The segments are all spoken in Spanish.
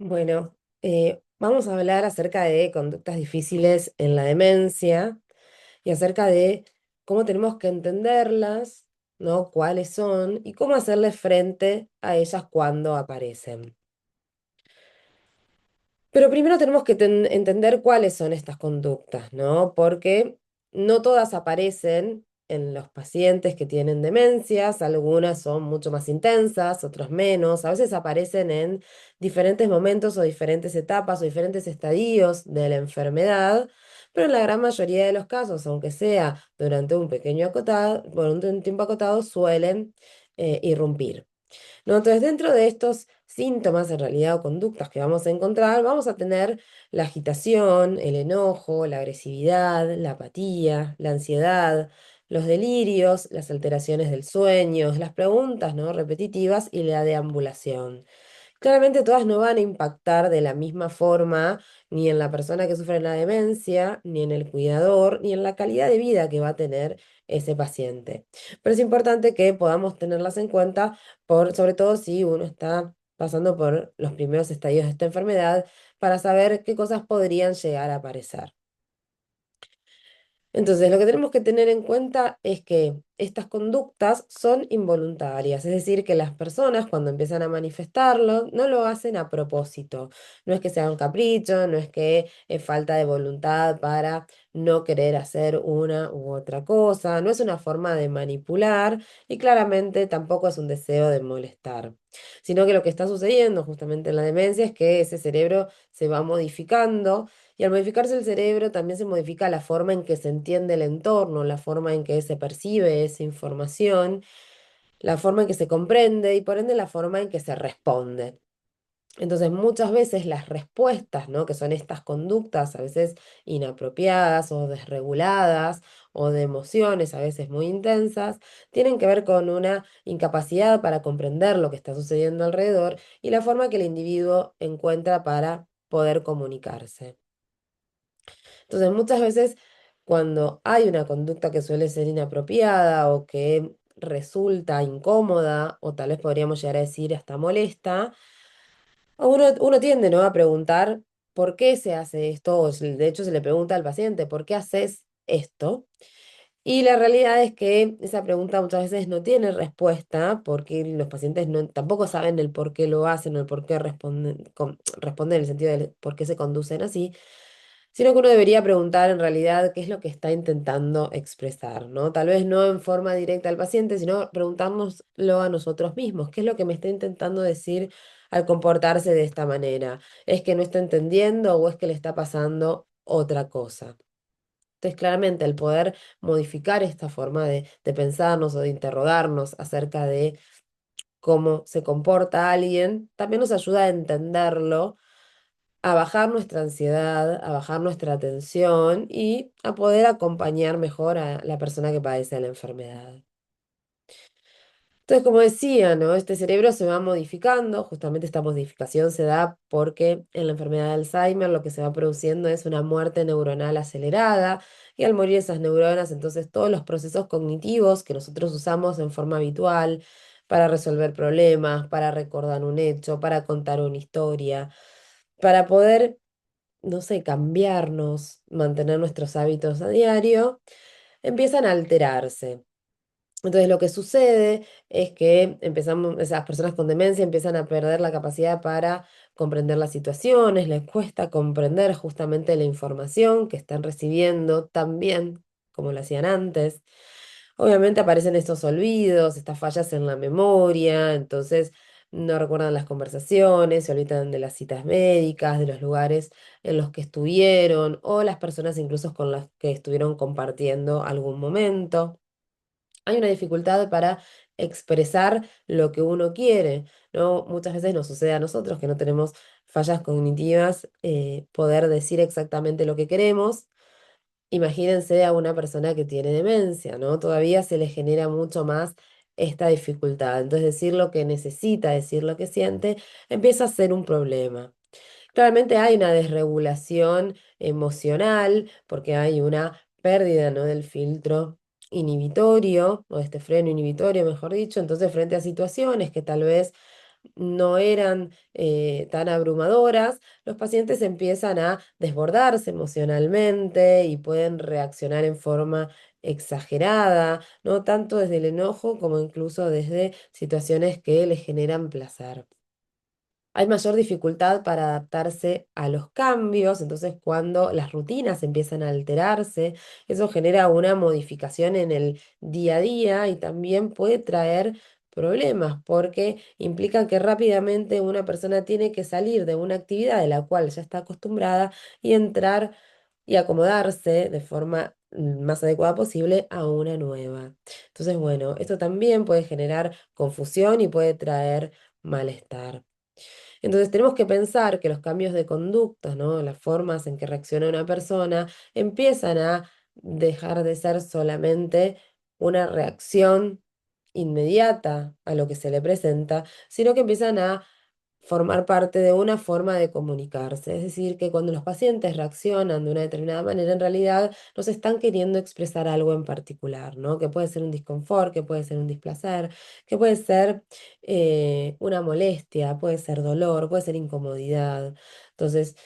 Bueno, vamos a hablar acerca de conductas difíciles en la demencia y acerca de cómo tenemos que entenderlas, ¿no? Cuáles son y cómo hacerle frente a ellas cuando aparecen. Pero primero tenemos que entender cuáles son estas conductas, ¿no? Porque no todas aparecen en los pacientes que tienen demencias, algunas son mucho más intensas, otras menos, a veces aparecen en diferentes momentos o diferentes etapas o diferentes estadios de la enfermedad, pero en la gran mayoría de los casos, aunque sea durante un pequeño acotado, durante un tiempo acotado, suelen irrumpir. ¿No? Entonces, dentro de estos síntomas, en realidad, o conductas que vamos a encontrar, vamos a tener la agitación, el enojo, la agresividad, la apatía, la ansiedad, los delirios, las alteraciones del sueño, las preguntas, ¿no? repetitivas y la deambulación. Claramente todas no van a impactar de la misma forma ni en la persona que sufre la demencia, ni en el cuidador, ni en la calidad de vida que va a tener ese paciente. Pero es importante que podamos tenerlas en cuenta, sobre todo si uno está pasando por los primeros estadios de esta enfermedad, para saber qué cosas podrían llegar a aparecer. Entonces, lo que tenemos que tener en cuenta es que estas conductas son involuntarias, es decir, que las personas cuando empiezan a manifestarlo no lo hacen a propósito. No es que sea un capricho, no es que es falta de voluntad para no querer hacer una u otra cosa, no es una forma de manipular y claramente tampoco es un deseo de molestar, sino que lo que está sucediendo justamente en la demencia es que ese cerebro se va modificando y al modificarse el cerebro también se modifica la forma en que se entiende el entorno, la forma en que se percibe esa información, la forma en que se comprende y por ende la forma en que se responde. Entonces muchas veces las respuestas, ¿no? que son estas conductas a veces inapropiadas o desreguladas o de emociones a veces muy intensas, tienen que ver con una incapacidad para comprender lo que está sucediendo alrededor y la forma que el individuo encuentra para poder comunicarse. Entonces, muchas veces cuando hay una conducta que suele ser inapropiada o que resulta incómoda o tal vez podríamos llegar a decir hasta molesta, uno tiende, ¿no? a preguntar por qué se hace esto, o de hecho se le pregunta al paciente, ¿por qué haces esto? Y la realidad es que esa pregunta muchas veces no tiene respuesta porque los pacientes tampoco saben el por qué lo hacen o el por qué responden en el sentido de por qué se conducen así, sino que uno debería preguntar en realidad qué es lo que está intentando expresar, ¿no? Tal vez no en forma directa al paciente, sino preguntárnoslo a nosotros mismos, ¿qué es lo que me está intentando decir al comportarse de esta manera? ¿Es que no está entendiendo o es que le está pasando otra cosa? Entonces, claramente, el poder modificar esta forma de pensarnos o de interrogarnos acerca de cómo se comporta alguien, también nos ayuda a entenderlo, a bajar nuestra ansiedad, a bajar nuestra tensión y a poder acompañar mejor a la persona que padece la enfermedad. Entonces, como decía, ¿no? Este cerebro se va modificando, justamente esta modificación se da porque en la enfermedad de Alzheimer lo que se va produciendo es una muerte neuronal acelerada y al morir esas neuronas, entonces todos los procesos cognitivos que nosotros usamos en forma habitual para resolver problemas, para recordar un hecho, para contar una historia, para poder, no sé, cambiarnos, mantener nuestros hábitos a diario, empiezan a alterarse. Entonces lo que sucede es que empezamos, esas personas con demencia empiezan a perder la capacidad para comprender las situaciones, les cuesta comprender justamente la información que están recibiendo tan bien como lo hacían antes. Obviamente aparecen estos olvidos, estas fallas en la memoria, entonces no recuerdan las conversaciones, se olvidan de las citas médicas, de los lugares en los que estuvieron o las personas incluso con las que estuvieron compartiendo algún momento. Hay una dificultad para expresar lo que uno quiere, ¿no? Muchas veces nos sucede a nosotros que no tenemos fallas cognitivas, poder decir exactamente lo que queremos. Imagínense a una persona que tiene demencia, ¿no? Todavía se le genera mucho más esta dificultad. Entonces, decir lo que necesita, decir lo que siente, empieza a ser un problema. Claramente hay una desregulación emocional porque hay una pérdida, ¿no? del filtro inhibitorio o de este freno inhibitorio, mejor dicho. Entonces, frente a situaciones que tal vez no eran tan abrumadoras, los pacientes empiezan a desbordarse emocionalmente y pueden reaccionar en forma exagerada, no tanto desde el enojo como incluso desde situaciones que les generan placer. Hay mayor dificultad para adaptarse a los cambios, entonces cuando las rutinas empiezan a alterarse, eso genera una modificación en el día a día y también puede traer problemas porque implica que rápidamente una persona tiene que salir de una actividad de la cual ya está acostumbrada y entrar y acomodarse de forma más adecuada posible a una nueva. Entonces, bueno, esto también puede generar confusión y puede traer malestar. Entonces tenemos que pensar que los cambios de conducta, ¿no? Las formas en que reacciona una persona empiezan a dejar de ser solamente una reacción inmediata a lo que se le presenta, sino que empiezan a formar parte de una forma de comunicarse. Es decir, que cuando los pacientes reaccionan de una determinada manera, en realidad nos están queriendo expresar algo en particular, ¿no? Que puede ser un disconfort, que puede ser un displacer, que puede ser una molestia, puede ser dolor, puede ser incomodidad. Entonces,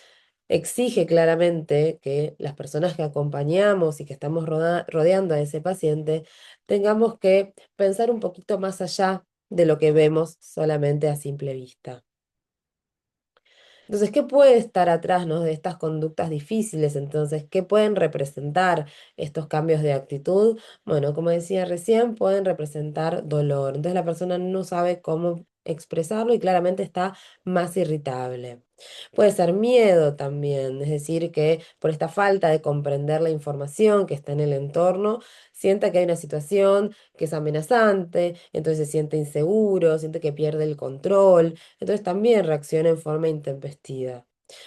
exige claramente que las personas que acompañamos y que estamos rodeando a ese paciente tengamos que pensar un poquito más allá de lo que vemos solamente a simple vista. Entonces, ¿qué puede estar atrás, ¿no? de estas conductas difíciles? Entonces, ¿qué pueden representar estos cambios de actitud? Bueno, como decía recién, pueden representar dolor. Entonces, la persona no sabe cómo expresarlo y claramente está más irritable. Puede ser miedo también, es decir, que por esta falta de comprender la información que está en el entorno, sienta que hay una situación que es amenazante, entonces se siente inseguro, siente que pierde el control. Entonces también reacciona en forma intempestiva.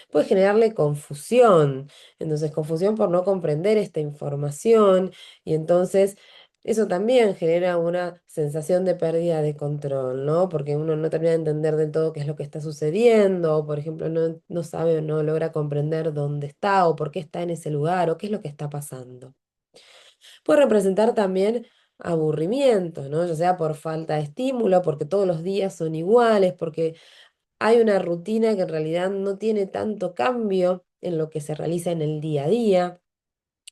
Puede generarle confusión, entonces confusión por no comprender esta información y entonces eso también genera una sensación de pérdida de control, ¿no? Porque uno no termina de entender del todo qué es lo que está sucediendo, o por ejemplo, no sabe o no logra comprender dónde está o por qué está en ese lugar o qué es lo que está pasando. Puede representar también aburrimiento, ¿no? Ya sea por falta de estímulo, porque todos los días son iguales, porque hay una rutina que en realidad no tiene tanto cambio en lo que se realiza en el día a día.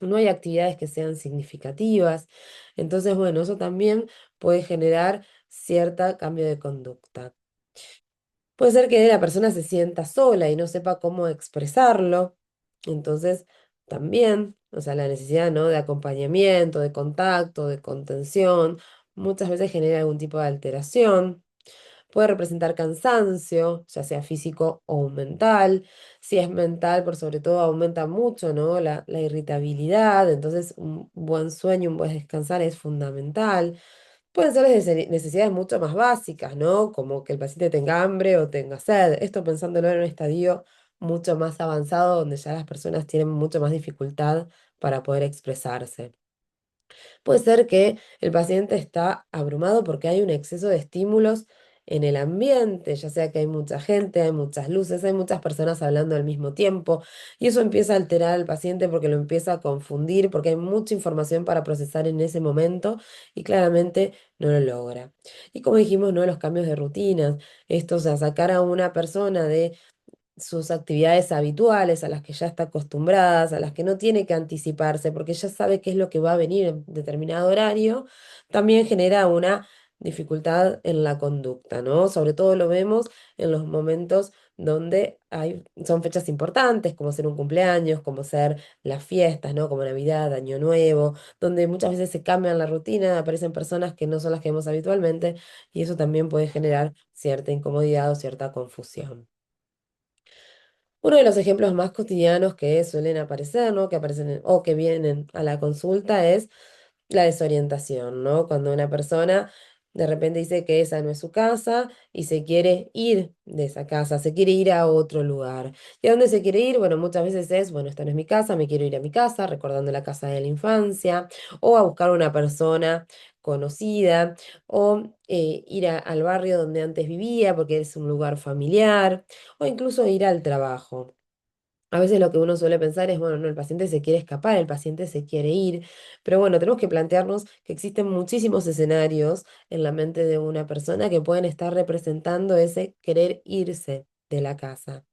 No hay actividades que sean significativas. Entonces, bueno, eso también puede generar cierto cambio de conducta. Puede ser que la persona se sienta sola y no sepa cómo expresarlo. Entonces, también, o sea, la necesidad, ¿no? de acompañamiento, de contacto, de contención, muchas veces genera algún tipo de alteración. Puede representar cansancio, ya sea físico o mental. Si es mental, por sobre todo, aumenta mucho, ¿no? la irritabilidad. Entonces, un buen sueño, un buen descansar es fundamental. Pueden ser necesidades mucho más básicas, ¿no? Como que el paciente tenga hambre o tenga sed. Esto pensándolo en un estadio mucho más avanzado, donde ya las personas tienen mucho más dificultad para poder expresarse. Puede ser que el paciente está abrumado porque hay un exceso de estímulos en el ambiente, ya sea que hay mucha gente, hay muchas luces, hay muchas personas hablando al mismo tiempo, y eso empieza a alterar al paciente porque lo empieza a confundir, porque hay mucha información para procesar en ese momento y claramente no lo logra. Y como dijimos, ¿no? Los cambios de rutinas, esto, o sea, sacar a una persona de sus actividades habituales, a las que ya está acostumbradas, a las que no tiene que anticiparse, porque ya sabe qué es lo que va a venir en determinado horario, también genera una dificultad en la conducta, ¿no? Sobre todo lo vemos en los momentos donde son fechas importantes, como ser un cumpleaños, como ser las fiestas, ¿no? Como Navidad, Año Nuevo, donde muchas veces se cambian la rutina, aparecen personas que no son las que vemos habitualmente, y eso también puede generar cierta incomodidad o cierta confusión. Uno de los ejemplos más cotidianos que suelen aparecer, ¿no? Que aparecen o que vienen a la consulta es la desorientación, ¿no? Cuando una persona de repente dice que esa no es su casa y se quiere ir de esa casa, se quiere ir a otro lugar. ¿Y a dónde se quiere ir? Bueno, muchas veces es, bueno, esta no es mi casa, me quiero ir a mi casa, recordando la casa de la infancia, o a buscar una persona conocida, o ir al barrio donde antes vivía porque es un lugar familiar, o incluso ir al trabajo. A veces lo que uno suele pensar es, bueno, no, el paciente se quiere escapar, el paciente se quiere ir, pero bueno, tenemos que plantearnos que existen muchísimos escenarios en la mente de una persona que pueden estar representando ese querer irse de la casa.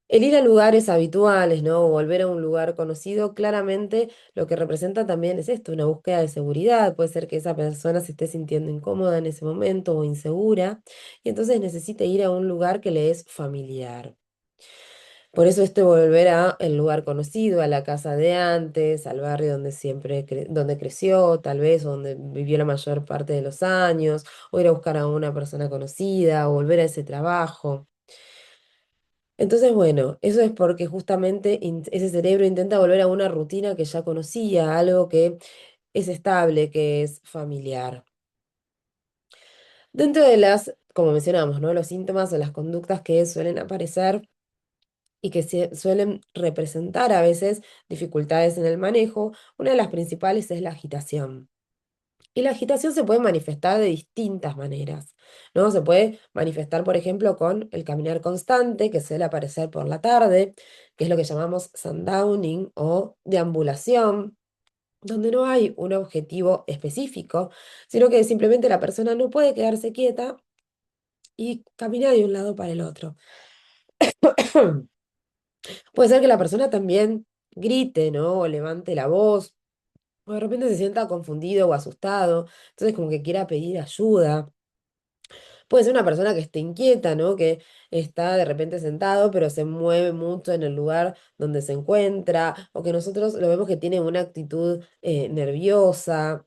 El ir a lugares habituales, ¿no? O volver a un lugar conocido, claramente lo que representa también es esto, una búsqueda de seguridad. Puede ser que esa persona se esté sintiendo incómoda en ese momento o insegura, y entonces necesite ir a un lugar que le es familiar. Por eso este volver a el lugar conocido, a la casa de antes, al barrio donde siempre donde creció, tal vez, o donde vivió la mayor parte de los años, o ir a buscar a una persona conocida, o volver a ese trabajo. Entonces, bueno, eso es porque justamente ese cerebro intenta volver a una rutina que ya conocía, algo que es estable, que es familiar. Dentro de las, como mencionamos, ¿no? Los síntomas o las conductas que suelen aparecer y que suelen representar a veces dificultades en el manejo, una de las principales es la agitación. Y la agitación se puede manifestar de distintas maneras, ¿no? Se puede manifestar, por ejemplo, con el caminar constante, que suele aparecer por la tarde, que es lo que llamamos sundowning o deambulación, donde no hay un objetivo específico, sino que simplemente la persona no puede quedarse quieta y camina de un lado para el otro. Puede ser que la persona también grite, ¿no? O levante la voz, o de repente se sienta confundido o asustado, entonces como que quiera pedir ayuda. Puede ser una persona que esté inquieta, ¿no? Que está de repente sentado, pero se mueve mucho en el lugar donde se encuentra, o que nosotros lo vemos que tiene una actitud nerviosa,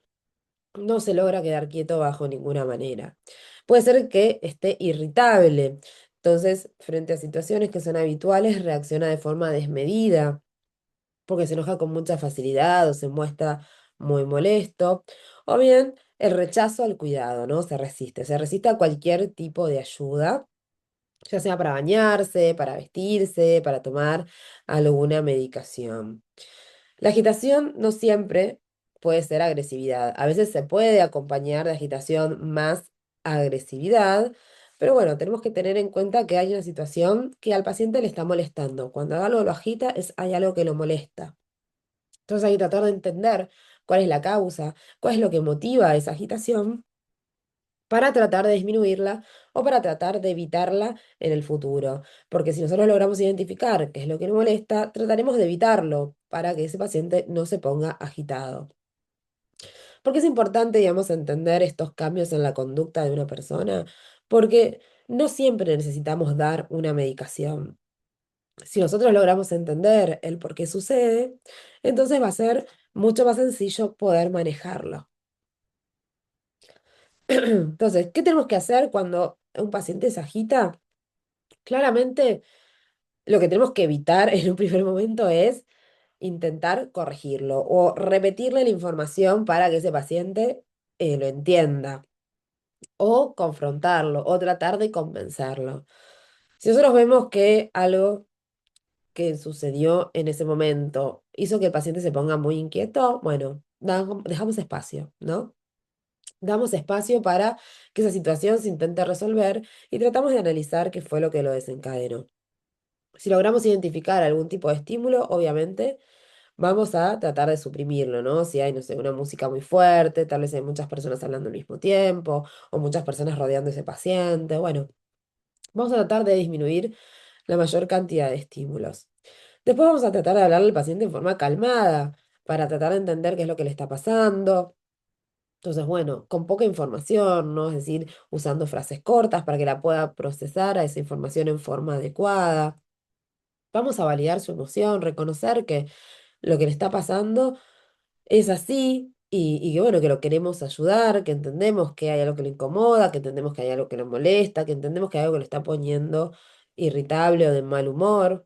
no se logra quedar quieto bajo ninguna manera. Puede ser que esté irritable, entonces frente a situaciones que son habituales reacciona de forma desmedida porque se enoja con mucha facilidad o se muestra muy molesto, o bien el rechazo al cuidado, ¿no? Se resiste a cualquier tipo de ayuda, ya sea para bañarse, para vestirse, para tomar alguna medicación. La agitación no siempre puede ser agresividad, a veces se puede acompañar de agitación más agresividad. Pero bueno, tenemos que tener en cuenta que hay una situación que al paciente le está molestando. Cuando algo lo agita, hay algo que lo molesta. Entonces hay que tratar de entender cuál es la causa, cuál es lo que motiva esa agitación para tratar de disminuirla o para tratar de evitarla en el futuro. Porque si nosotros logramos identificar qué es lo que nos molesta, trataremos de evitarlo para que ese paciente no se ponga agitado. Porque es importante, digamos, entender estos cambios en la conducta de una persona, porque no siempre necesitamos dar una medicación. Si nosotros logramos entender el por qué sucede, entonces va a ser mucho más sencillo poder manejarlo. Entonces, ¿qué tenemos que hacer cuando un paciente se agita? Claramente, lo que tenemos que evitar en un primer momento es intentar corregirlo o repetirle la información para que ese paciente lo entienda, o confrontarlo, o tratar de convencerlo. Si nosotros vemos que algo que sucedió en ese momento hizo que el paciente se ponga muy inquieto, bueno, dejamos espacio, ¿no? Damos espacio para que esa situación se intente resolver y tratamos de analizar qué fue lo que lo desencadenó. Si logramos identificar algún tipo de estímulo, obviamente vamos a tratar de suprimirlo, ¿no? Si hay, no sé, una música muy fuerte, tal vez hay muchas personas hablando al mismo tiempo o muchas personas rodeando a ese paciente, bueno, vamos a tratar de disminuir la mayor cantidad de estímulos. Después vamos a tratar de hablarle al paciente en forma calmada para tratar de entender qué es lo que le está pasando. Entonces, bueno, con poca información, ¿no? Es decir, usando frases cortas para que la pueda procesar a esa información en forma adecuada. Vamos a validar su emoción, reconocer que lo que le está pasando es así y que, bueno, que lo queremos ayudar, que entendemos que hay algo que le incomoda, que entendemos que hay algo que le molesta, que entendemos que hay algo que le está poniendo irritable o de mal humor.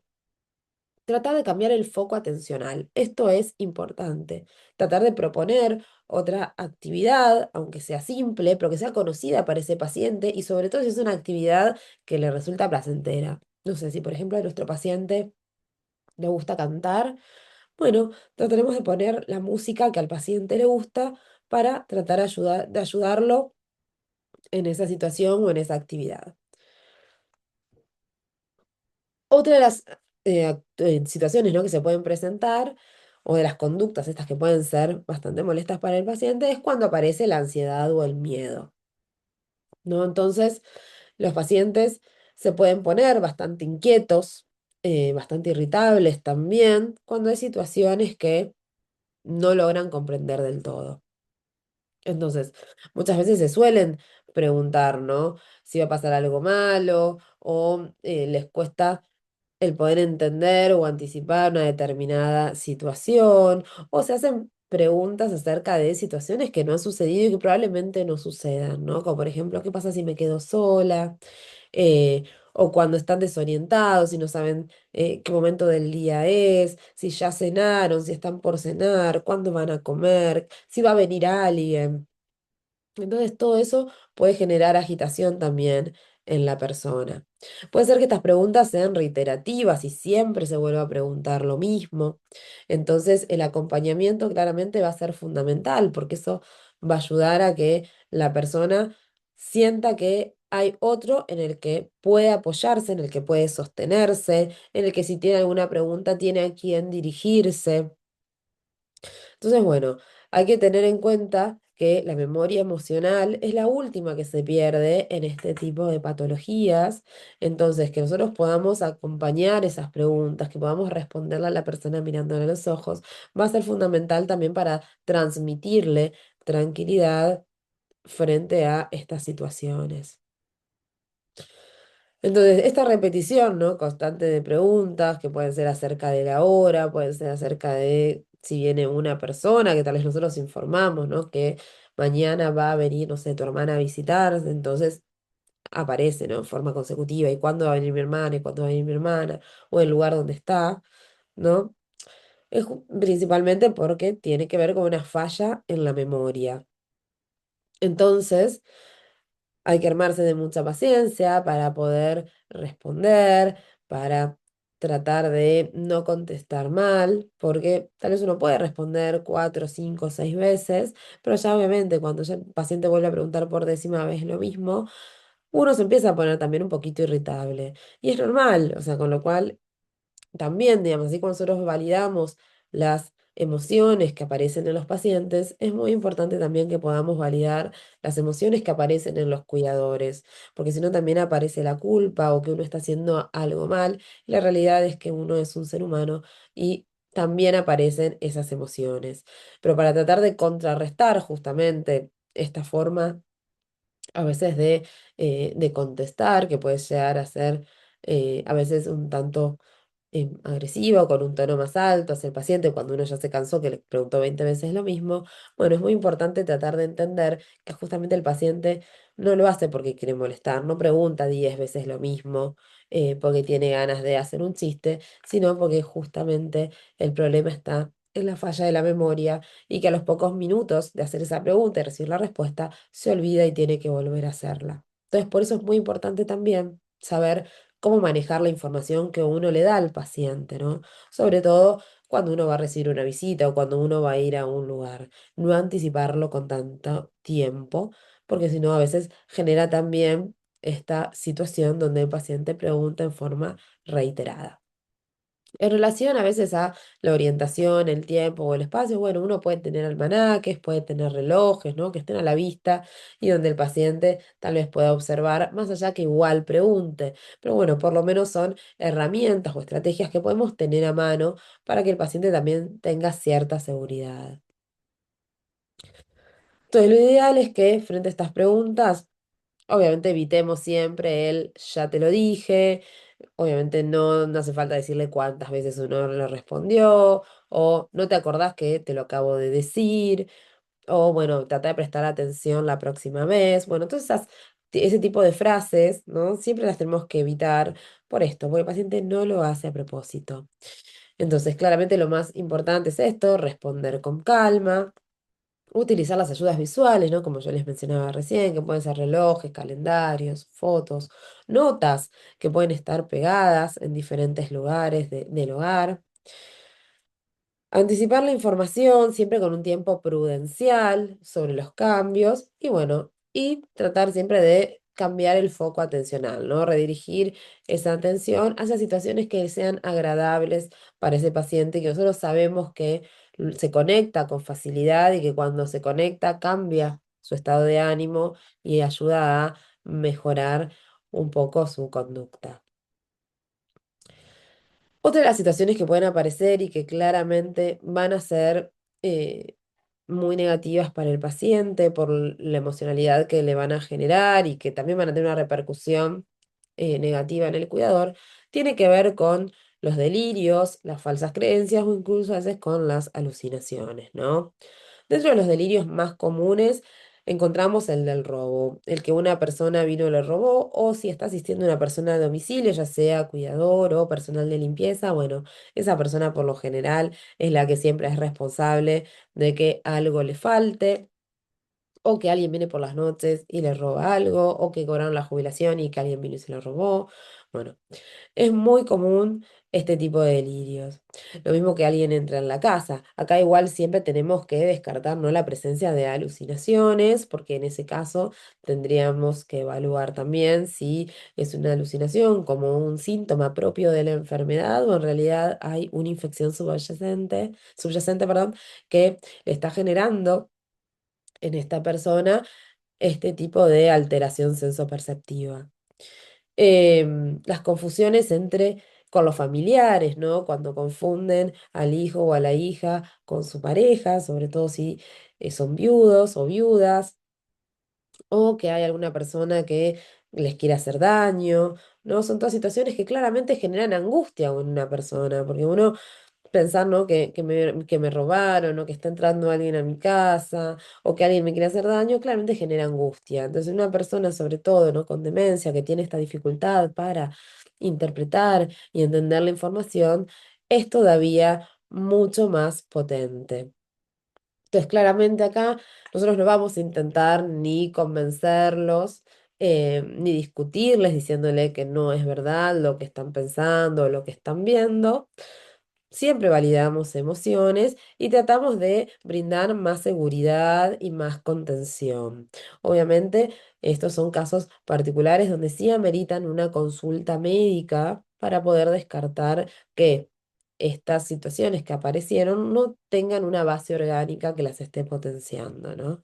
Tratar de cambiar el foco atencional. Esto es importante. Tratar de proponer otra actividad, aunque sea simple, pero que sea conocida para ese paciente y sobre todo si es una actividad que le resulta placentera. No sé, si por ejemplo a nuestro paciente le gusta cantar, bueno, trataremos de poner la música que al paciente le gusta para tratar de ayudarlo en esa situación o en esa actividad. Otra de las situaciones, ¿no?, que se pueden presentar o de las conductas estas que pueden ser bastante molestas para el paciente es cuando aparece la ansiedad o el miedo, ¿no? Entonces, los pacientes se pueden poner bastante inquietos, bastante irritables también, cuando hay situaciones que no logran comprender del todo. Entonces, muchas veces se suelen preguntar, ¿no?, si va a pasar algo malo o les cuesta el poder entender o anticipar una determinada situación, o se hacen preguntas acerca de situaciones que no han sucedido y que probablemente no sucedan, ¿no? Como por ejemplo, ¿qué pasa si me quedo sola? Eh, o cuando están desorientados y no saben qué momento del día es, si ya cenaron, si están por cenar, cuándo van a comer, si va a venir alguien. Entonces todo eso puede generar agitación también en la persona. Puede ser que estas preguntas sean reiterativas y siempre se vuelva a preguntar lo mismo. Entonces el acompañamiento claramente va a ser fundamental porque eso va a ayudar a que la persona sienta que hay otro en el que puede apoyarse, en el que puede sostenerse, en el que si tiene alguna pregunta tiene a quién dirigirse. Entonces, bueno, hay que tener en cuenta que la memoria emocional es la última que se pierde en este tipo de patologías. Entonces, que nosotros podamos acompañar esas preguntas, que podamos responderle a la persona mirándole a los ojos, va a ser fundamental también para transmitirle tranquilidad frente a estas situaciones. Entonces, esta repetición, ¿no?, constante de preguntas, que pueden ser acerca de la hora, pueden ser acerca de si viene una persona, que tal vez nosotros informamos, ¿no?, que mañana va a venir, no sé, tu hermana a visitar, entonces aparece, ¿no?, en forma consecutiva, y cuándo va a venir mi hermana, y cuándo va a venir mi hermana, o el lugar donde está, ¿no? Es principalmente porque tiene que ver con una falla en la memoria. Entonces, hay que armarse de mucha paciencia para poder responder, para tratar de no contestar mal, porque tal vez uno puede responder 4, 5, 6 veces, pero ya obviamente cuando ya el paciente vuelve a preguntar por décima vez lo mismo, uno se empieza a poner también un poquito irritable. Y es normal, o sea, con lo cual también, digamos, así como nosotros validamos las emociones que aparecen en los pacientes, es muy importante también que podamos validar las emociones que aparecen en los cuidadores, porque si no también aparece la culpa o que uno está haciendo algo mal. La realidad es que uno es un ser humano y también aparecen esas emociones. Pero para tratar de contrarrestar justamente esta forma a veces de contestar, que puede llegar a ser a veces un tanto agresivo, con un tono más alto hacia el paciente, cuando uno ya se cansó, que le preguntó 20 veces lo mismo. Bueno, es muy importante tratar de entender que justamente el paciente no lo hace porque quiere molestar, no pregunta 10 veces lo mismo porque tiene ganas de hacer un chiste, sino porque justamente el problema está en la falla de la memoria y que a los pocos minutos de hacer esa pregunta y recibir la respuesta se olvida y tiene que volver a hacerla. Entonces, por eso es muy importante también saber cómo manejar la información que uno le da al paciente, ¿no? Sobre todo cuando uno va a recibir una visita o cuando uno va a ir a un lugar. No anticiparlo con tanto tiempo, porque si no a veces genera también esta situación donde el paciente pregunta en forma reiterada. En relación a veces a la orientación, el tiempo o el espacio, bueno, uno puede tener almanaques, puede tener relojes, ¿no?, que estén a la vista y donde el paciente tal vez pueda observar, más allá que igual pregunte. Pero bueno, por lo menos son herramientas o estrategias que podemos tener a mano para que el paciente también tenga cierta seguridad. Entonces, lo ideal es que frente a estas preguntas, obviamente evitemos siempre el ya te lo dije. Obviamente no hace falta decirle cuántas veces uno le respondió, o no te acordás que te lo acabo de decir, o bueno, trata de prestar atención la próxima vez. Bueno, entonces ese tipo de frases, ¿no?, siempre las tenemos que evitar por esto, porque el paciente no lo hace a propósito. Entonces, claramente lo más importante es esto, responder con calma. Utilizar las ayudas visuales, ¿no?, como yo les mencionaba recién, que pueden ser relojes, calendarios, fotos, notas que pueden estar pegadas en diferentes lugares del hogar. Anticipar la información siempre con un tiempo prudencial sobre los cambios y bueno, y tratar siempre de cambiar el foco atencional, ¿no? Redirigir esa atención hacia situaciones que sean agradables para ese paciente, que nosotros sabemos que se conecta con facilidad y que cuando se conecta cambia su estado de ánimo y ayuda a mejorar un poco su conducta. Otra de las situaciones que pueden aparecer y que claramente van a ser muy negativas para el paciente por la emocionalidad que le van a generar y que también van a tener una repercusión negativa en el cuidador, tiene que ver con los delirios, las falsas creencias o incluso a veces con las alucinaciones, ¿no? Dentro de los delirios más comunes encontramos el del robo, el que una persona vino y le robó, o si está asistiendo una persona a domicilio, ya sea cuidador o personal de limpieza, bueno, esa persona por lo general es la que siempre es responsable de que algo le falte. O que alguien viene por las noches y le roba algo, o que cobraron la jubilación y que alguien vino y se lo robó. Bueno, es muy común este tipo de delirios. Lo mismo que alguien entra en la casa. Acá igual siempre tenemos que descartar, ¿no?, la presencia de alucinaciones, porque en ese caso tendríamos que evaluar también si es una alucinación como un síntoma propio de la enfermedad o en realidad hay una infección subyacente, perdón, que le está generando en esta persona este tipo de alteración sensoperceptiva. Las confusiones con los familiares, ¿no? Cuando confunden al hijo o a la hija con su pareja, sobre todo si son viudos o viudas, o que hay alguna persona que les quiere hacer daño, ¿no? Son todas situaciones que claramente generan angustia en una persona, porque uno pensar, ¿no?, que me robaron o que está entrando alguien a mi casa o que alguien me quiere hacer daño, claramente genera angustia. Entonces, una persona, sobre todo, ¿no?, con demencia, que tiene esta dificultad para interpretar y entender la información, es todavía mucho más potente. Entonces, claramente acá nosotros no vamos a intentar ni convencerlos, ni discutirles diciéndole que no es verdad lo que están pensando o lo que están viendo. Siempre validamos emociones y tratamos de brindar más seguridad y más contención. Obviamente, estos son casos particulares donde sí ameritan una consulta médica para poder descartar que estas situaciones que aparecieron no tengan una base orgánica que las esté potenciando, ¿no?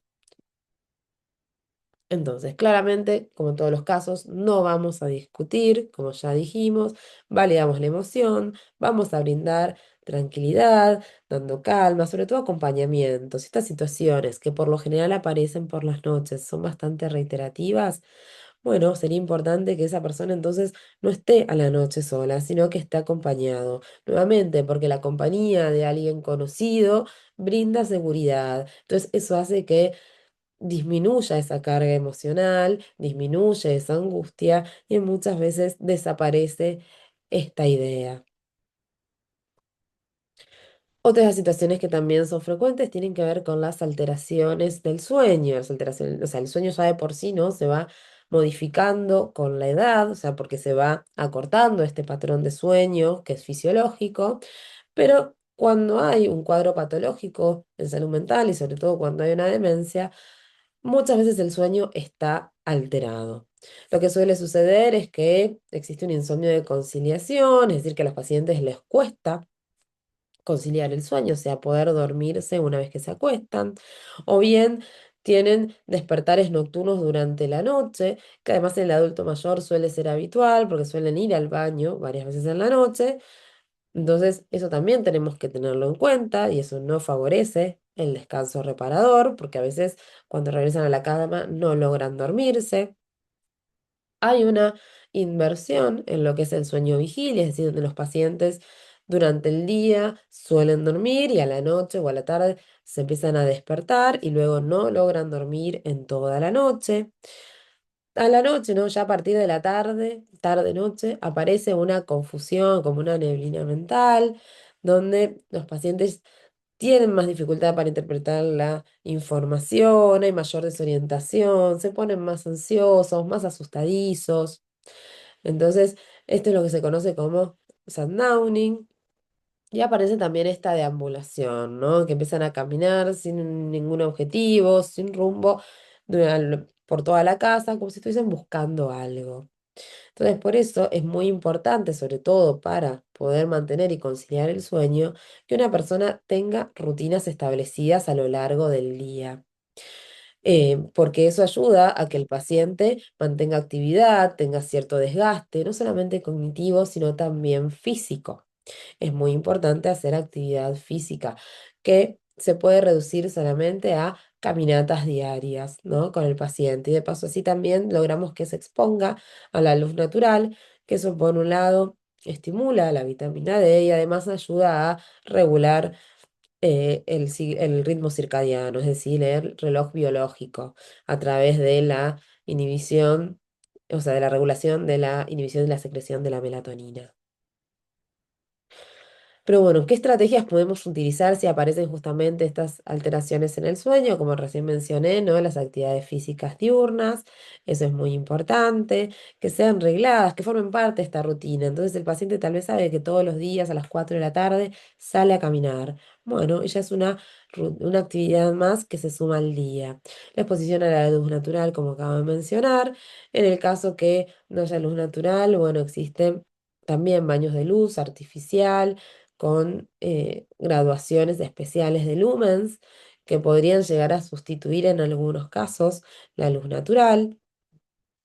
Entonces, claramente, como en todos los casos, no vamos a discutir, como ya dijimos, validamos la emoción, vamos a brindar tranquilidad, dando calma, sobre todo acompañamientos. Estas situaciones que por lo general aparecen por las noches son bastante reiterativas. Bueno, sería importante que esa persona entonces no esté a la noche sola, sino que esté acompañado. Nuevamente, porque la compañía de alguien conocido brinda seguridad. Entonces, eso hace que disminuya esa carga emocional, disminuye esa angustia y muchas veces desaparece esta idea. Otras de las situaciones que también son frecuentes tienen que ver con las alteraciones del sueño. Las alteraciones, o sea, el sueño ya de por sí, ¿no?, se va modificando con la edad, o sea, porque se va acortando este patrón de sueño que es fisiológico, pero cuando hay un cuadro patológico en salud mental y sobre todo cuando hay una demencia, muchas veces el sueño está alterado. Lo que suele suceder es que existe un insomnio de conciliación, es decir, que a los pacientes les cuesta conciliar el sueño, o sea, poder dormirse una vez que se acuestan, o bien tienen despertares nocturnos durante la noche, que además en el adulto mayor suele ser habitual porque suelen ir al baño varias veces en la noche. Entonces, eso también tenemos que tenerlo en cuenta y eso no favorece el descanso reparador, porque a veces cuando regresan a la cama no logran dormirse. Hay una inversión en lo que es el sueño vigilia, es decir, donde los pacientes durante el día suelen dormir y a la noche o a la tarde se empiezan a despertar y luego no logran dormir en toda la noche. A la noche, ¿no? Ya a partir de la tarde, tarde-noche, aparece una confusión, como una neblina mental, donde los pacientes tienen más dificultad para interpretar la información, hay mayor desorientación, se ponen más ansiosos, más asustadizos. Entonces, esto es lo que se conoce como sundowning. Y aparece también esta deambulación, ¿no? Que empiezan a caminar sin ningún objetivo, sin rumbo, por toda la casa, como si estuviesen buscando algo. Entonces, por eso es muy importante, sobre todo para poder mantener y conciliar el sueño, que una persona tenga rutinas establecidas a lo largo del día. Porque eso ayuda a que el paciente mantenga actividad, tenga cierto desgaste, no solamente cognitivo, sino también físico. Es muy importante hacer actividad física, que se puede reducir solamente a caminatas diarias, ¿no? Con el paciente. Y de paso así también logramos que se exponga a la luz natural, que eso por un lado estimula la vitamina D y además ayuda a regular el ritmo circadiano, es decir, el reloj biológico, a través de la inhibición, o sea, de la regulación de la inhibición de la secreción de la melatonina. Pero bueno, ¿qué estrategias podemos utilizar si aparecen justamente estas alteraciones en el sueño? Como recién mencioné, ¿no? Las actividades físicas diurnas, eso es muy importante, que sean regladas, que formen parte de esta rutina. Entonces el paciente tal vez sabe que todos los días a las 4 de la tarde sale a caminar. Bueno, ella es una actividad más que se suma al día. La exposición a la luz natural, como acabo de mencionar. En el caso que no haya luz natural, bueno, existen también baños de luz artificial con graduaciones especiales de lumens que podrían llegar a sustituir en algunos casos la luz natural.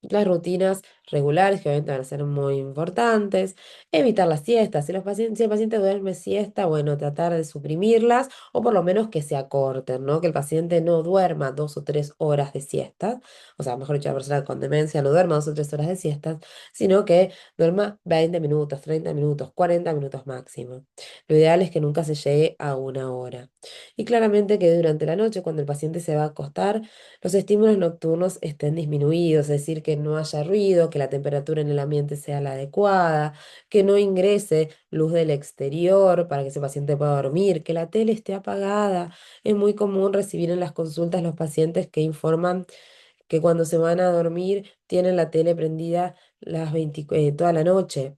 Las rutinas regulares, que obviamente van a ser muy importantes. Evitar las siestas. Si el paciente duerme siesta, bueno, tratar de suprimirlas o por lo menos que se acorten, ¿no? Que el paciente no duerma 2 o 3 horas de siesta. O sea, mejor dicho, la persona con demencia no duerma 2 o 3 horas de siesta, sino que duerma 20 minutos, 30 minutos, 40 minutos máximo. Lo ideal es que nunca se llegue a 1 hora. Y claramente que durante la noche, cuando el paciente se va a acostar, los estímulos nocturnos estén disminuidos, es decir, que no haya ruido, que la temperatura en el ambiente sea la adecuada, que no ingrese luz del exterior para que ese paciente pueda dormir, que la tele esté apagada. Es muy común recibir en las consultas los pacientes que informan que cuando se van a dormir tienen la tele prendida toda la noche.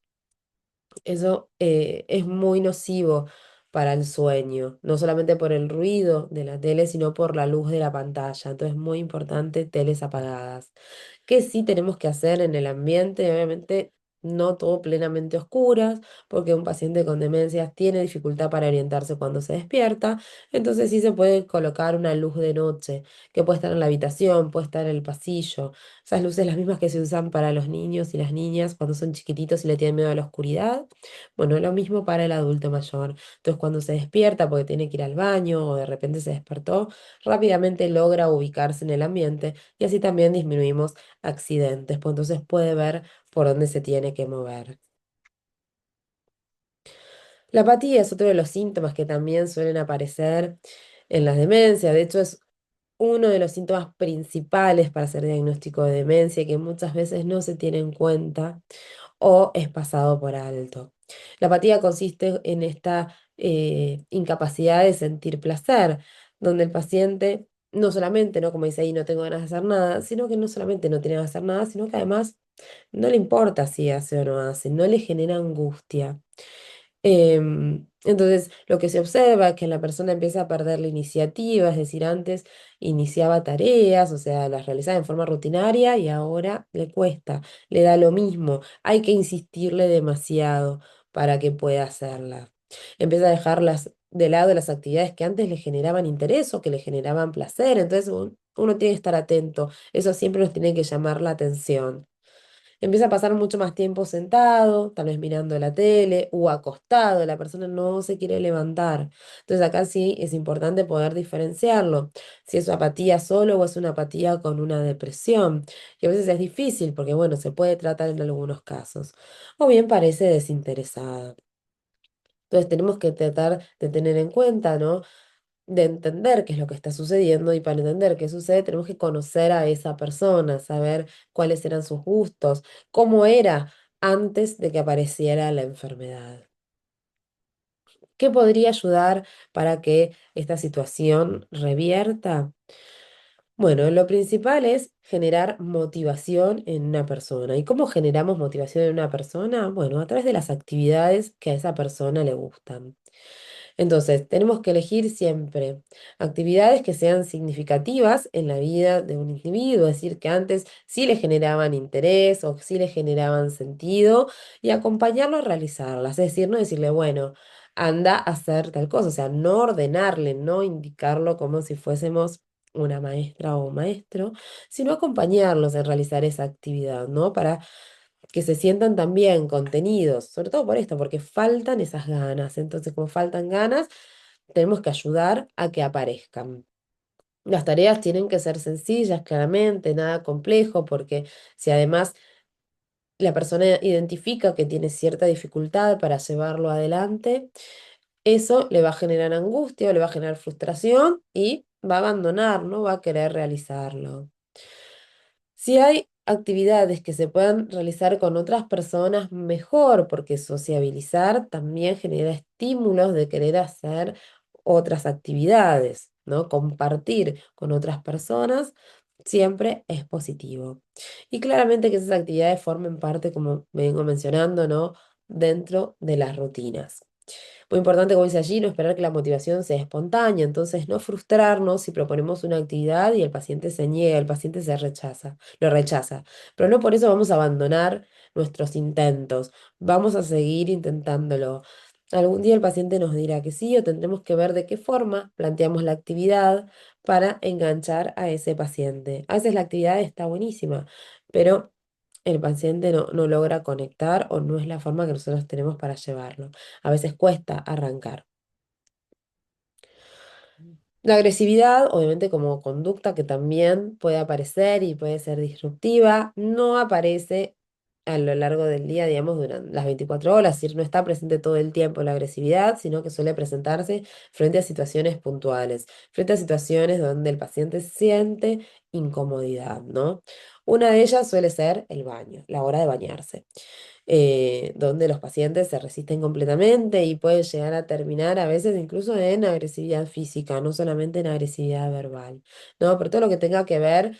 Eso es muy nocivo para el sueño, no solamente por el ruido de la tele, sino por la luz de la pantalla. Entonces es muy importante teles apagadas. ¿Qué sí tenemos que hacer en el ambiente? Obviamente no todo plenamente oscuras, porque un paciente con demencias tiene dificultad para orientarse cuando se despierta. Entonces sí se puede colocar una luz de noche, que puede estar en la habitación, puede estar en el pasillo. Esas luces las mismas que se usan para los niños y las niñas cuando son chiquititos y le tienen miedo a la oscuridad. Bueno, lo mismo para el adulto mayor. Entonces, cuando se despierta porque tiene que ir al baño o de repente se despertó, rápidamente logra ubicarse en el ambiente y así también disminuimos accidentes, pues entonces puede ver por dónde se tiene que mover. La apatía es otro de los síntomas que también suelen aparecer en las demencias. De hecho, es uno de los síntomas principales para hacer diagnóstico de demencia y que muchas veces no se tiene en cuenta o es pasado por alto. La apatía consiste en esta incapacidad de sentir placer, donde el paciente no solamente, ¿no? Como dice ahí, no tengo ganas de hacer nada, sino que no solamente no tiene ganas de hacer nada, sino que además no le importa si hace o no hace, no le genera angustia. Entonces, lo que se observa es que la persona empieza a perder la iniciativa, es decir, antes iniciaba tareas, o sea, las realizaba en forma rutinaria y ahora le cuesta, le da lo mismo, hay que insistirle demasiado para que pueda hacerla. Empieza a dejarlas de lado las actividades que antes le generaban interés o que le generaban placer, entonces uno tiene que estar atento, eso siempre nos tiene que llamar la atención. Empieza a pasar mucho más tiempo sentado, tal vez mirando la tele o acostado, la persona no se quiere levantar. Entonces acá sí es importante poder diferenciarlo, si es apatía solo o es una apatía con una depresión, que a veces es difícil porque bueno, se puede tratar en algunos casos, o bien parece desinteresada. Entonces tenemos que tratar de tener en cuenta, ¿no? De entender qué es lo que está sucediendo y para entender qué sucede tenemos que conocer a esa persona, saber cuáles eran sus gustos, cómo era antes de que apareciera la enfermedad. ¿Qué podría ayudar para que esta situación revierta? Bueno, lo principal es generar motivación en una persona. ¿Y cómo generamos motivación en una persona? Bueno, a través de las actividades que a esa persona le gustan. Entonces, tenemos que elegir siempre actividades que sean significativas en la vida de un individuo, es decir, que antes sí le generaban interés o sí le generaban sentido y acompañarlo a realizarlas, es decir, no decirle, bueno, anda a hacer tal cosa, o sea, no ordenarle, no indicarlo como si fuésemos una maestra o un maestro, sino acompañarlos en realizar esa actividad, ¿no? Para que se sientan también contenidos, sobre todo por esto, porque faltan esas ganas. Entonces, como faltan ganas, tenemos que ayudar a que aparezcan. Las tareas tienen que ser sencillas, claramente, nada complejo, porque si además la persona identifica que tiene cierta dificultad para llevarlo adelante, eso le va a generar angustia, o le va a generar frustración y va a abandonar, no va a querer realizarlo. Si hay actividades que se puedan realizar con otras personas, mejor, porque sociabilizar también genera estímulos de querer hacer otras actividades, ¿no? Compartir con otras personas siempre es positivo. Y claramente que esas actividades formen parte, como vengo mencionando, ¿no? Dentro de las rutinas. Muy importante, como dice allí, no esperar que la motivación sea espontánea, entonces no frustrarnos si proponemos una actividad y el paciente se niega, el paciente se rechaza, lo rechaza. Pero no por eso vamos a abandonar nuestros intentos, vamos a seguir intentándolo. Algún día el paciente nos dirá que sí o tendremos que ver de qué forma planteamos la actividad para enganchar a ese paciente. A veces la actividad está buenísima, pero el paciente no logra conectar o no es la forma que nosotros tenemos para llevarlo. A veces cuesta arrancar. La agresividad, obviamente como conducta que también puede aparecer y puede ser disruptiva, no aparece a lo largo del día, digamos, durante las 24 horas, es decir, no está presente todo el tiempo la agresividad, sino que suele presentarse frente a situaciones puntuales, frente a situaciones donde el paciente siente incomodidad, ¿no? Una de ellas suele ser el baño, la hora de bañarse, donde los pacientes se resisten completamente y puede llegar a terminar a veces incluso en agresividad física, no solamente en agresividad verbal, ¿no? Pero todo lo que tenga que ver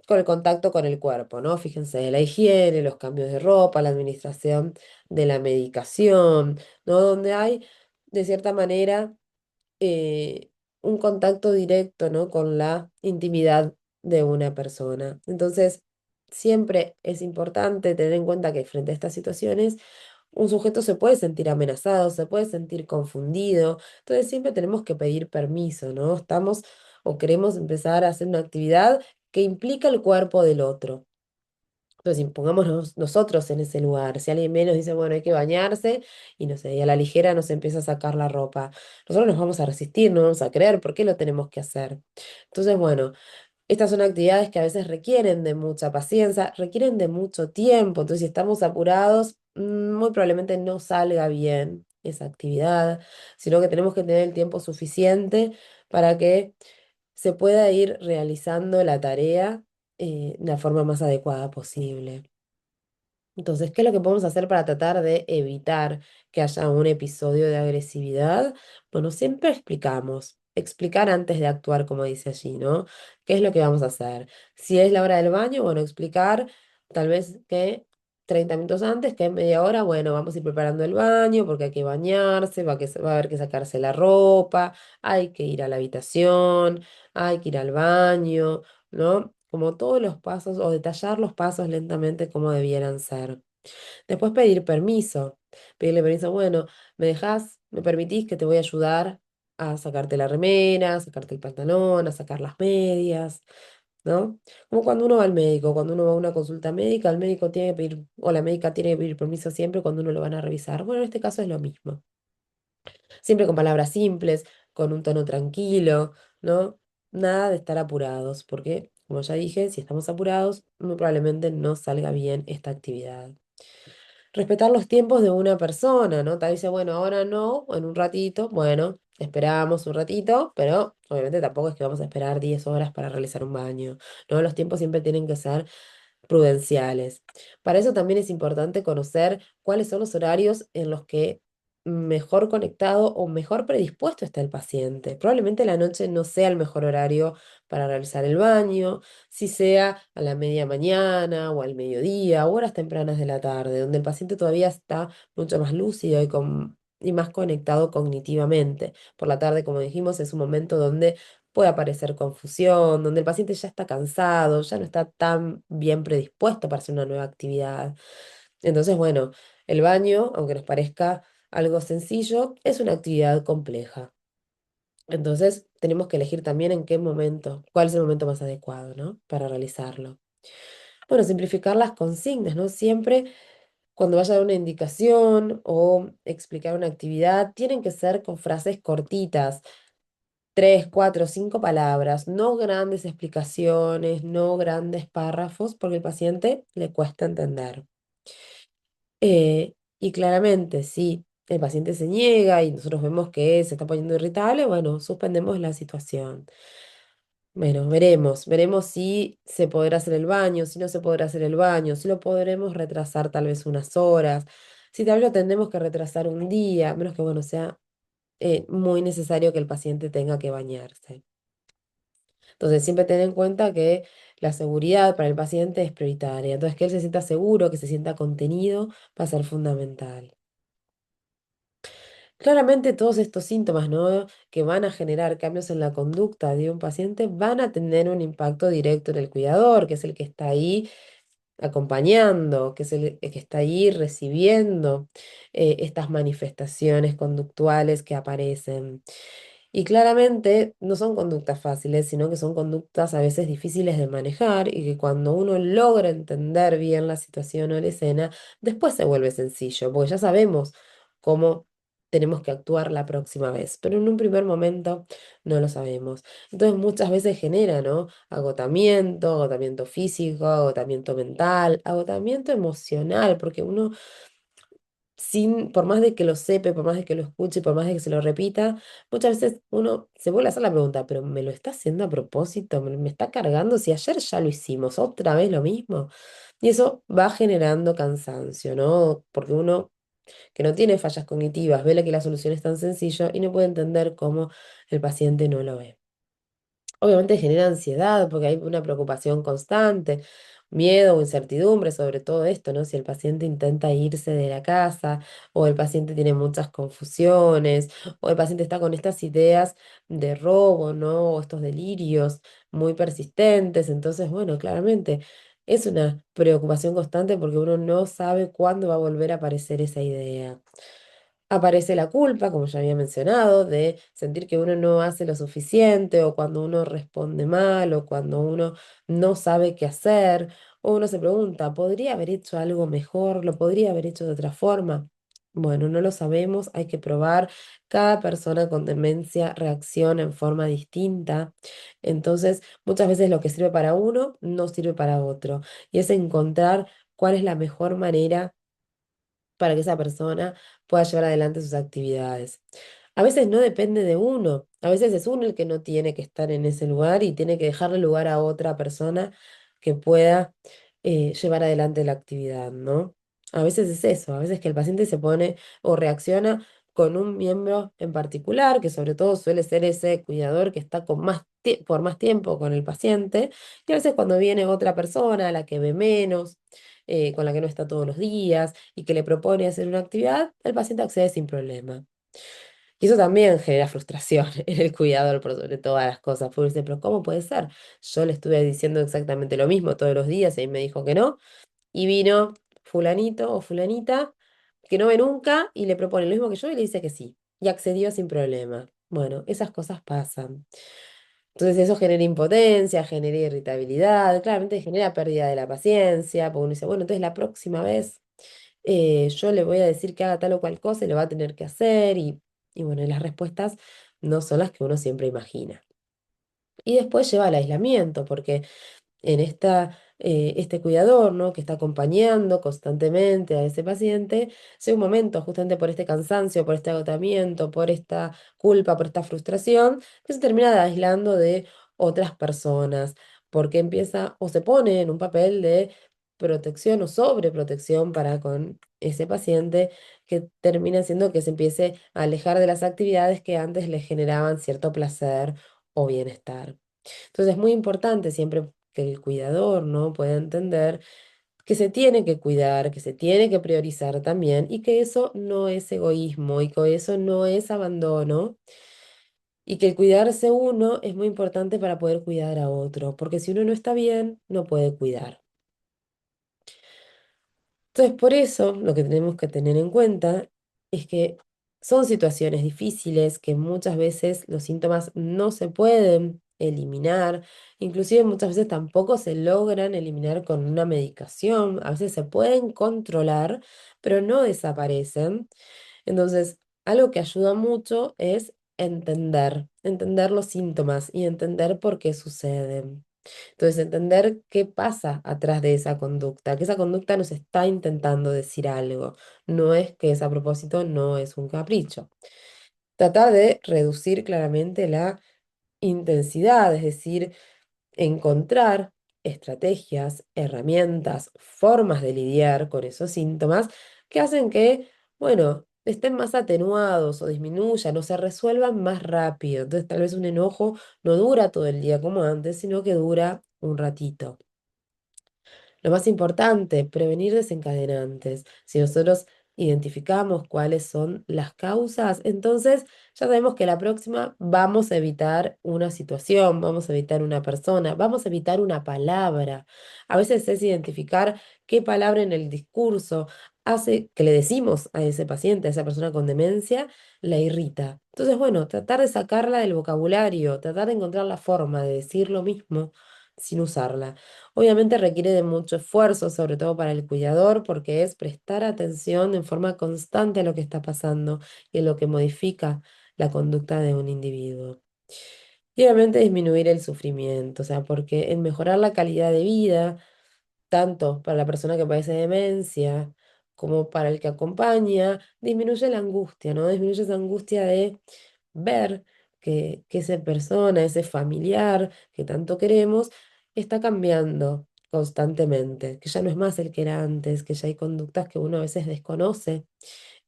con el contacto con el cuerpo, ¿no? Fíjense, la higiene, los cambios de ropa, la administración de la medicación, ¿no? Donde hay, de cierta manera, eh, un contacto directo, ¿no? Con la intimidad de una persona. Entonces, siempre es importante tener en cuenta que frente a estas situaciones, un sujeto se puede sentir amenazado, se puede sentir confundido. Entonces, siempre tenemos que pedir permiso, ¿no? Estamos o queremos empezar a hacer una actividad que implica el cuerpo del otro. Entonces, pongámonos nosotros en ese lugar. Si alguien menos dice, bueno, hay que bañarse, y no sé, y a la ligera nos empieza a sacar la ropa. Nosotros nos vamos a resistir, no vamos a creer, ¿por qué lo tenemos que hacer? Entonces, bueno, estas son actividades que a veces requieren de mucha paciencia, requieren de mucho tiempo. Entonces, si estamos apurados, muy probablemente no salga bien esa actividad, sino que tenemos que tener el tiempo suficiente para que se pueda ir realizando la tarea de la forma más adecuada posible. Entonces, ¿qué es lo que podemos hacer para tratar de evitar que haya un episodio de agresividad? Bueno, siempre explicamos. Explicar antes de actuar, como dice allí, ¿no? ¿Qué es lo que vamos a hacer? Si es la hora del baño, bueno, explicar tal vez que 30 minutos antes, que en media hora, bueno, vamos a ir preparando el baño porque hay que bañarse, va a haber que sacarse la ropa, hay que ir a la habitación, hay que ir al baño, ¿no? Como todos los pasos o detallar los pasos lentamente como debieran ser. Después pedir permiso, pedirle permiso, bueno, me permitís que te voy a ayudar a sacarte la remera, a sacarte el pantalón, a sacar las medias, ¿no? Como cuando uno va al médico, cuando uno va a una consulta médica, el médico tiene que pedir, o la médica tiene que pedir permiso siempre cuando uno lo van a revisar. Bueno, en este caso es lo mismo. Siempre con palabras simples, con un tono tranquilo, ¿no? Nada de estar apurados, porque, como ya dije, si estamos apurados, muy probablemente no salga bien esta actividad. Respetar los tiempos de una persona, ¿no? Tal vez dice, bueno, ahora no, o en un ratito, bueno, esperamos un ratito, pero obviamente tampoco es que vamos a esperar 10 horas para realizar un baño, ¿no? Los tiempos siempre tienen que ser prudenciales. Para eso también es importante conocer cuáles son los horarios en los que mejor conectado o mejor predispuesto está el paciente. Probablemente la noche no sea el mejor horario para realizar el baño, si sea a la media mañana o al mediodía o horas tempranas de la tarde, donde el paciente todavía está mucho más lúcido y con y más conectado cognitivamente. Por la tarde, como dijimos, es un momento donde puede aparecer confusión, donde el paciente ya está cansado, ya no está tan bien predispuesto para hacer una nueva actividad. Entonces, bueno, el baño, aunque nos parezca algo sencillo, es una actividad compleja. Entonces, tenemos que elegir también en qué momento, cuál es el momento más adecuado, ¿no? Para realizarlo. Bueno, simplificar las consignas, ¿no? Siempre cuando vaya a dar una indicación o explicar una actividad, tienen que ser con frases cortitas, 3, 4, 5 palabras, no grandes explicaciones, no grandes párrafos, porque al paciente le cuesta entender. Y claramente, si el paciente se niega y nosotros vemos que se está poniendo irritable, bueno, suspendemos la situación. Bueno, veremos si se podrá hacer el baño, si no se podrá hacer el baño, si lo podremos retrasar tal vez unas horas, si tal vez lo tendremos que retrasar un día, a menos que, bueno, sea muy necesario que el paciente tenga que bañarse. Entonces, siempre ten en cuenta que la seguridad para el paciente es prioritaria. Entonces, que él se sienta seguro, que se sienta contenido, va a ser fundamental. Claramente todos estos síntomas, ¿no? que van a generar cambios en la conducta de un paciente van a tener un impacto directo en el cuidador, que es el que está ahí acompañando, que es el que está ahí recibiendo estas manifestaciones conductuales que aparecen. Y claramente no son conductas fáciles, sino que son conductas a veces difíciles de manejar y que cuando uno logra entender bien la situación o la escena, después se vuelve sencillo, porque ya sabemos cómo tenemos que actuar la próxima vez, pero en un primer momento no lo sabemos. Entonces muchas veces genera, ¿no? Agotamiento físico, agotamiento mental, agotamiento emocional, porque uno sin, por más de que lo sepa, por más de que lo escuche, por más de que se lo repita, muchas veces uno se vuelve a hacer la pregunta, pero ¿me lo está haciendo a propósito? ¿Me está cargando? Si ayer ya lo hicimos, otra vez lo mismo. Y eso va generando cansancio, ¿no? Porque uno que no tiene fallas cognitivas ve que la solución es tan sencilla y no puede entender cómo el paciente no lo ve. Obviamente genera ansiedad porque hay una preocupación constante, miedo o incertidumbre sobre todo esto, ¿no? Si el paciente intenta irse de la casa o el paciente tiene muchas confusiones o el paciente está con estas ideas de robo, ¿no? O estos delirios muy persistentes. Entonces, bueno, claramente es una preocupación constante porque uno no sabe cuándo va a volver a aparecer esa idea. Aparece la culpa, como ya había mencionado, de sentir que uno no hace lo suficiente o cuando uno responde mal o cuando uno no sabe qué hacer o uno se pregunta, ¿podría haber hecho algo mejor? ¿Lo podría haber hecho de otra forma? Bueno, no lo sabemos, hay que probar. Cada persona con demencia reacciona en forma distinta. Entonces, muchas veces lo que sirve para uno no sirve para otro. Y es encontrar cuál es la mejor manera para que esa persona pueda llevar adelante sus actividades. A veces no depende de uno, a veces es uno el que no tiene que estar en ese lugar y tiene que dejarle lugar a otra persona que pueda llevar adelante la actividad, ¿no? A veces es eso, a veces que el paciente se pone o reacciona con un miembro en particular, que sobre todo suele ser ese cuidador que está con por más tiempo con el paciente, y a veces cuando viene otra persona, a la que ve menos, con la que no está todos los días y que le propone hacer una actividad, el paciente accede sin problema. Y eso también genera frustración en el cuidador por sobre todas las cosas. Porque dice, pero ¿cómo puede ser? Yo le estuve diciendo exactamente lo mismo todos los días y él me dijo que no. Y vino fulanito o fulanita que no ve nunca y le propone lo mismo que yo y le dice que sí. Y accedió sin problema. Bueno, esas cosas pasan. Entonces eso genera impotencia, genera irritabilidad, claramente genera pérdida de la paciencia, porque uno dice, bueno, entonces la próxima vez yo le voy a decir que haga tal o cual cosa y lo va a tener que hacer y bueno, y las respuestas no son las que uno siempre imagina. Y después lleva al aislamiento, porque en este cuidador, ¿no? que está acompañando constantemente a ese paciente, llega un momento, justamente por este cansancio, por este agotamiento, por esta culpa, por esta frustración, que se termina aislando de otras personas, porque empieza o se pone en un papel de protección o sobreprotección para con ese paciente, que termina haciendo que se empiece a alejar de las actividades que antes le generaban cierto placer o bienestar. Entonces es muy importante siempre que el cuidador, ¿no? pueda entender que se tiene que cuidar, que se tiene que priorizar también y que eso no es egoísmo y que eso no es abandono y que el cuidarse uno es muy importante para poder cuidar a otro, porque si uno no está bien, no puede cuidar. Entonces, por eso lo que tenemos que tener en cuenta es que son situaciones difíciles, que muchas veces los síntomas no se pueden eliminar, inclusive muchas veces tampoco se logran eliminar con una medicación, a veces se pueden controlar, pero no desaparecen. Entonces, algo que ayuda mucho es entender los síntomas y entender por qué suceden. Entonces, entender qué pasa atrás de esa conducta, que esa conducta nos está intentando decir algo. No es que es a propósito, no es un capricho. Tratar de reducir claramente la intensidad, es decir, encontrar estrategias, herramientas, formas de lidiar con esos síntomas que hacen que, bueno, estén más atenuados o disminuyan o se resuelvan más rápido. Entonces, tal vez un enojo no dura todo el día como antes, sino que dura un ratito. Lo más importante, prevenir desencadenantes. Si nosotros identificamos cuáles son las causas, entonces ya sabemos que la próxima vamos a evitar una situación, vamos a evitar una persona, vamos a evitar una palabra. A veces es identificar qué palabra en el discurso hace que le decimos a ese paciente, a esa persona con demencia, la irrita. Entonces, bueno, tratar de sacarla del vocabulario, tratar de encontrar la forma de decir lo mismo sin usarla. Obviamente requiere de mucho esfuerzo, sobre todo para el cuidador, porque es prestar atención en forma constante a lo que está pasando y en lo que modifica la conducta de un individuo. Y obviamente disminuir el sufrimiento, o sea, porque en mejorar la calidad de vida, tanto para la persona que padece demencia como para el que acompaña, disminuye la angustia, ¿no? Disminuye esa angustia de ver que esa persona, ese familiar que tanto queremos, está cambiando constantemente, que ya no es más el que era antes, que ya hay conductas que uno a veces desconoce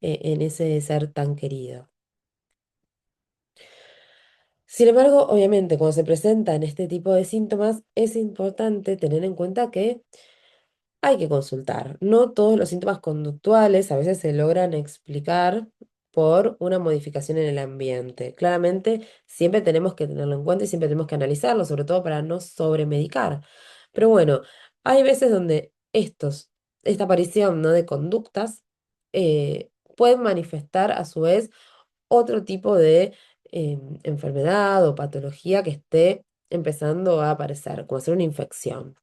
en ese ser tan querido. Sin embargo, obviamente, cuando se presentan este tipo de síntomas, es importante tener en cuenta que hay que consultar. No todos los síntomas conductuales a veces se logran explicar por una modificación en el ambiente. Claramente, siempre tenemos que tenerlo en cuenta y siempre tenemos que analizarlo, sobre todo para no sobremedicar. Pero bueno, hay veces donde esta aparición, ¿no?, de conductas pueden manifestar a su vez otro tipo de enfermedad o patología que esté empezando a aparecer, como ser una infección.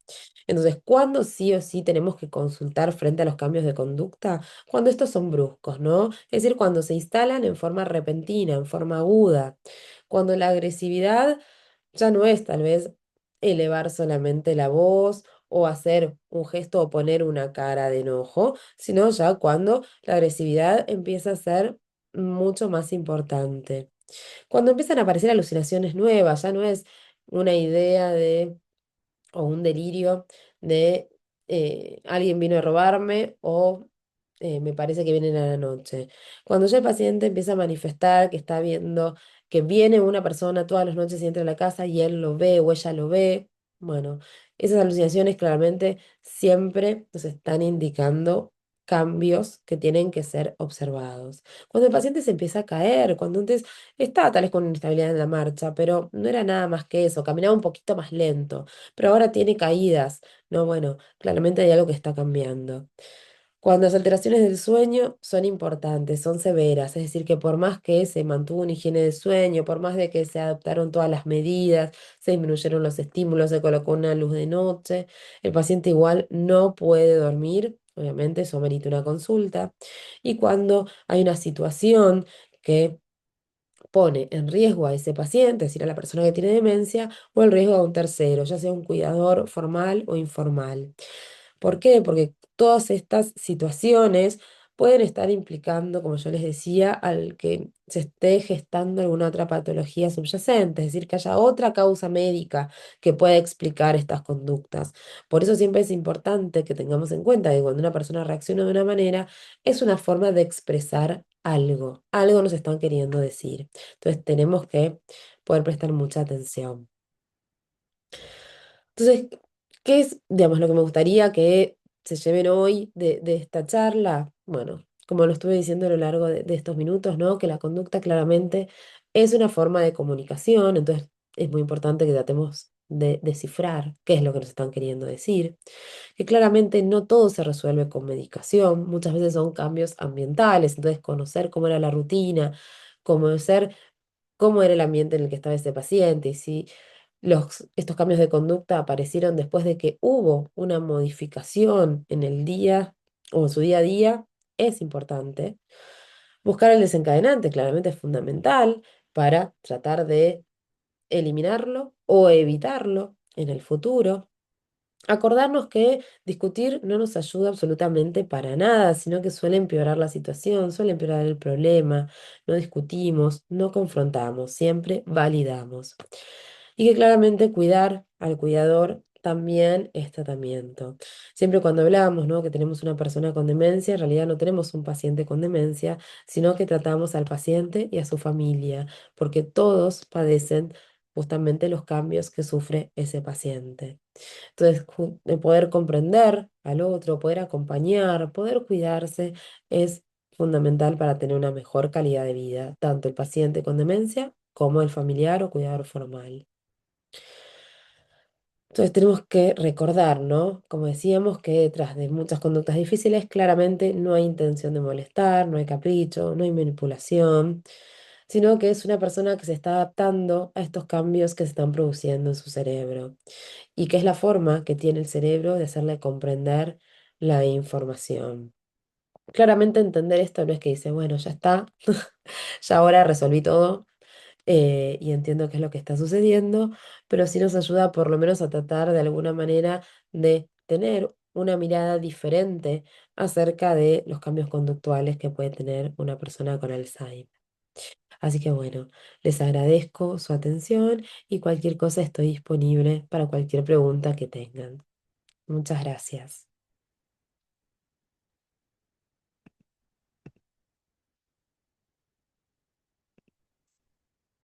Entonces, ¿cuándo sí o sí tenemos que consultar frente a los cambios de conducta? Cuando estos son bruscos, ¿no? Es decir, cuando se instalan en forma repentina, en forma aguda, cuando la agresividad ya no es tal vez elevar solamente la voz o hacer un gesto o poner una cara de enojo, sino ya cuando la agresividad empieza a ser mucho más importante. Cuando empiezan a aparecer alucinaciones nuevas, ya no es una idea de o un delirio de alguien vino a robarme o me parece que vienen a la noche. Cuando ya el paciente empieza a manifestar que está viendo que viene una persona todas las noches y entra a la casa y él lo ve o ella lo ve, bueno, esas alucinaciones claramente siempre nos están indicando cambios que tienen que ser observados. Cuando el paciente se empieza a caer, cuando antes estaba tal vez con inestabilidad en la marcha, pero no era nada más que eso, caminaba un poquito más lento, pero ahora tiene caídas, ¿no? Bueno, claramente hay algo que está cambiando. Cuando las alteraciones del sueño son importantes, son severas, es decir, que por más que se mantuvo una higiene de sueño, por más de que se adoptaron todas las medidas, se disminuyeron los estímulos, se colocó una luz de noche, el paciente igual no puede dormir, obviamente eso amerita una consulta. Y cuando hay una situación que pone en riesgo a ese paciente, es decir, a la persona que tiene demencia, o en riesgo a un tercero, ya sea un cuidador formal o informal. ¿Por qué? Porque todas estas situaciones pueden estar implicando, como yo les decía, al que se esté gestando alguna otra patología subyacente, es decir, que haya otra causa médica que pueda explicar estas conductas. Por eso siempre es importante que tengamos en cuenta que cuando una persona reacciona de una manera, es una forma de expresar algo, algo nos están queriendo decir. Entonces tenemos que poder prestar mucha atención. Entonces, ¿qué es, digamos, lo que me gustaría que se lleven hoy de esta charla? Bueno, como lo estuve diciendo a lo largo de estos minutos, ¿no? Que la conducta claramente es una forma de comunicación, entonces es muy importante que tratemos de descifrar qué es lo que nos están queriendo decir, que claramente no todo se resuelve con medicación, muchas veces son cambios ambientales, entonces conocer cómo era la rutina, conocer cómo era el ambiente en el que estaba ese paciente y si estos cambios de conducta aparecieron después de que hubo una modificación en el día o en su día a día, es importante. Buscar el desencadenante claramente es fundamental para tratar de eliminarlo o evitarlo en el futuro. Acordarnos que discutir no nos ayuda absolutamente para nada, sino que suele empeorar la situación, suele empeorar el problema. No discutimos, no confrontamos, siempre validamos. Y que claramente cuidar al cuidador también es tratamiento. Siempre cuando hablamos, ¿no? Que tenemos una persona con demencia, en realidad no tenemos un paciente con demencia, sino que tratamos al paciente y a su familia, porque todos padecen justamente los cambios que sufre ese paciente. Entonces, de poder comprender al otro, poder acompañar, poder cuidarse, es fundamental para tener una mejor calidad de vida, tanto el paciente con demencia como el familiar o cuidador formal. Entonces tenemos que recordar, ¿no? Como decíamos, que detrás de muchas conductas difíciles claramente no hay intención de molestar, no hay capricho, no hay manipulación, sino que es una persona que se está adaptando a estos cambios que se están produciendo en su cerebro y que es la forma que tiene el cerebro de hacerle comprender la información. Claramente entender esto no es que dice, bueno, ya está, ya ahora resolví todo y entiendo qué es lo que está sucediendo, pero sí nos ayuda por lo menos a tratar de alguna manera de tener una mirada diferente acerca de los cambios conductuales que puede tener una persona con Alzheimer. Así que bueno, les agradezco su atención y cualquier cosa estoy disponible para cualquier pregunta que tengan. Muchas gracias.